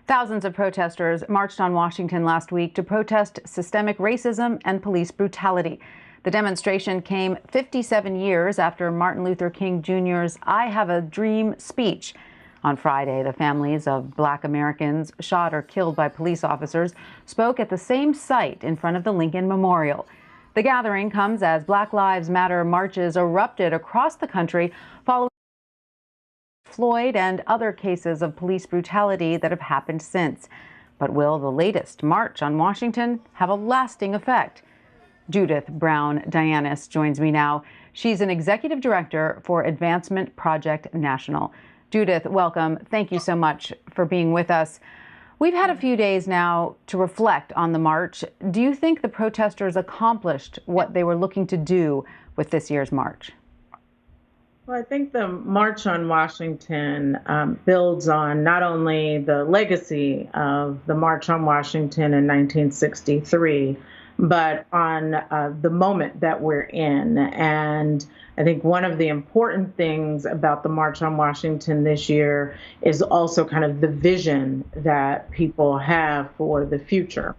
Thousands of protesters marched on Washington last week to protest systemic racism and police brutality. The demonstration came 57 years after Martin Luther King Jr.'s "I Have a Dream" speech. On Friday, the families of Black Americans shot or killed by police officers spoke at the same site in front of the Lincoln Memorial. The gathering comes as Black Lives Matter marches erupted across the country following Floyd and other cases of police brutality that have happened since. But will the latest march on Washington have a lasting effect? Judith Browne Dianis joins me now. She's an executive director for Advancement Project National. Judith, welcome. Thank you so much for being with us. We've had a few days now to reflect on the march. Do you think the protesters accomplished what they were looking to do with this year's march? Well, I think the March on Washington builds on not only the legacy of the March on Washington in 1963, but on the moment that we're in. And I think one of the important things about the March on Washington this year is also kind of the vision that people have for the future.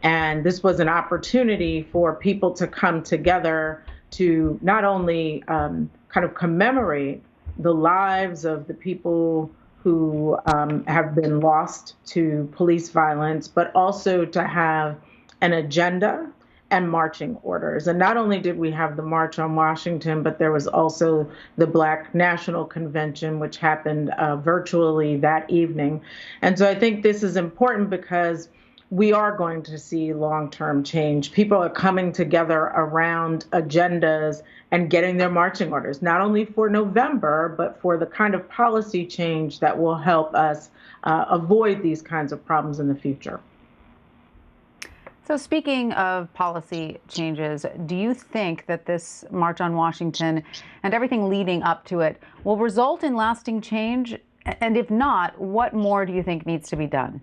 And this was an opportunity for people to come together to not only kind of commemorate the lives of the people who have been lost to police violence, but also to have an agenda and marching orders. And not only did we have the March on Washington, but there was also the Black National Convention, which happened virtually that evening. And so I think this is important because we are going to see long-term change. People are coming together around agendas and getting their marching orders, not only for November, but for the kind of policy change that will help us avoid these kinds of problems in the future. So speaking of policy changes, do you think that this March on Washington and everything leading up to it will result in lasting change? And if not, what more do you think needs to be done?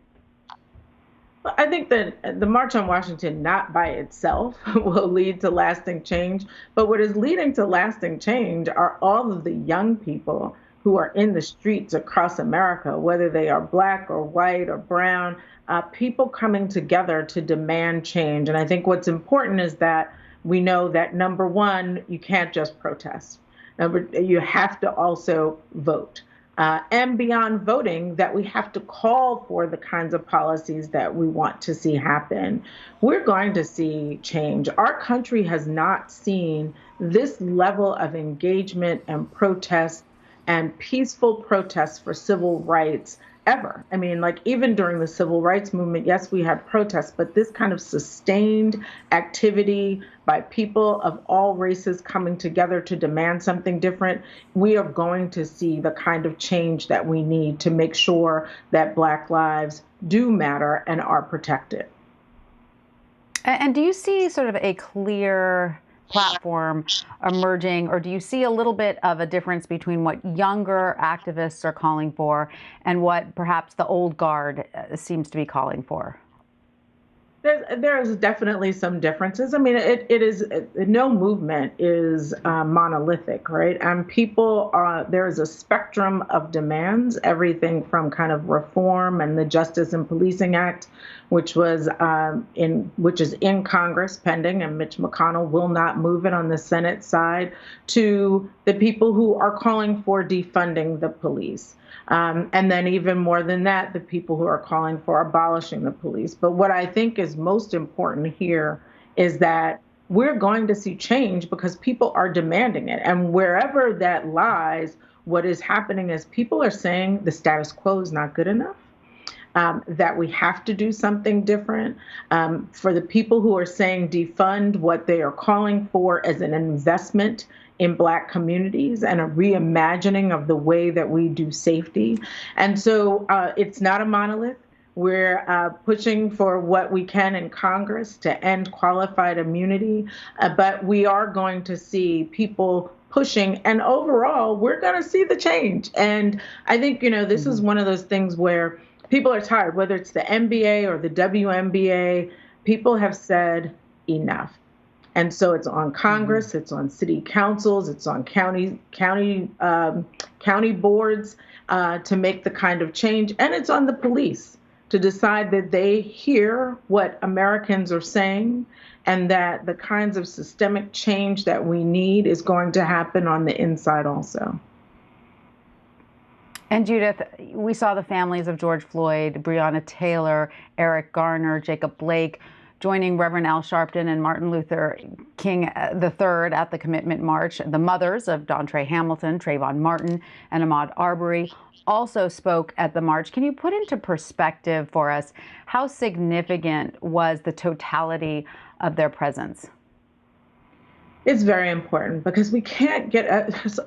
I think that the March on Washington, not by itself, will lead to lasting change. But what is leading to lasting change are all of the young people who are in the streets across America, whether they are Black or white or brown, people coming together to demand change. And I think what's important is that we know that, number one, you can't just protest. You have to also vote. And beyond voting, that we have to call for the kinds of policies that we want to see happen. We're going to see change. Our country has not seen this level of engagement and protest and peaceful protests for civil rights ever. I mean, like even during the civil rights movement, yes, we had protests, but this kind of sustained activity by people of all races coming together to demand something different, we are going to see the kind of change that we need to make sure that Black lives do matter and are protected. And do you see sort of a clear platform emerging, or do you see a little bit of a difference between what younger activists are calling for and what perhaps the old guard seems to be calling for? There is definitely some differences. I mean, it is no movement is monolithic, right? And people there is a spectrum of demands, everything from kind of reform and the Justice and Policing Act, which is in Congress pending, and Mitch McConnell will not move it on the Senate side, to the people who are calling for defunding the police. And then even more than that, the people who are calling for abolishing the police. But what I think is most important here is that we're going to see change because people are demanding it. And wherever that lies, what is happening is people are saying the status quo is not good enough, that we have to do something different. For the people who are saying defund, what they are calling for is an investment in Black communities and a reimagining of the way that we do safety. And so it's not a monolith. We're pushing for what we can in Congress to end qualified immunity, but we are going to see people pushing, and overall, we're going to see the change. And I think, this is one of those things where people are tired, whether it's the NBA or the WNBA, people have said enough. And so it's on Congress, it's on city councils, it's on county boards to make the kind of change, and it's on the police to decide that they hear what Americans are saying and that the kinds of systemic change that we need is going to happen on the inside also. And Judith, we saw the families of George Floyd, Breonna Taylor, Eric Garner, Jacob Blake joining Reverend Al Sharpton and Martin Luther King III at the Commitment March. The mothers of Dontre Hamilton, Trayvon Martin, and Ahmaud Arbery also spoke at the march. Can you put into perspective for us how significant was the totality of their presence? It's very important because we can't get,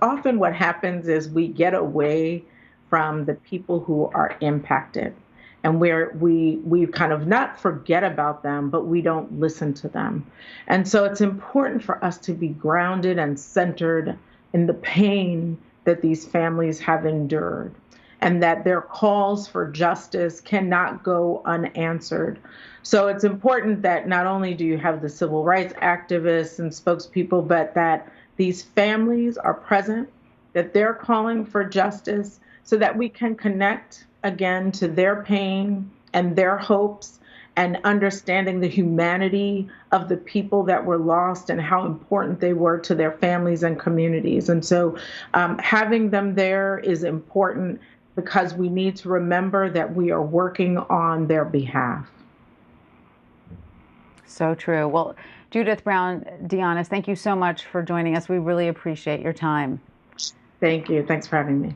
often what happens is we get away from the people who are impacted. And we kind of not forget about them, but we don't listen to them. And so it's important for us to be grounded and centered in the pain that these families have endured, and that their calls for justice cannot go unanswered. So it's important that not only do you have the civil rights activists and spokespeople, but that these families are present, that they're calling for justice, so that we can connect again to their pain and their hopes, and understanding the humanity of the people that were lost and how important they were to their families and communities. And so having them there is important because we need to remember that we are working on their behalf. So true. Well, Judith Browne Dianis, thank you so much for joining us. We really appreciate your time. Thank you. Thanks for having me.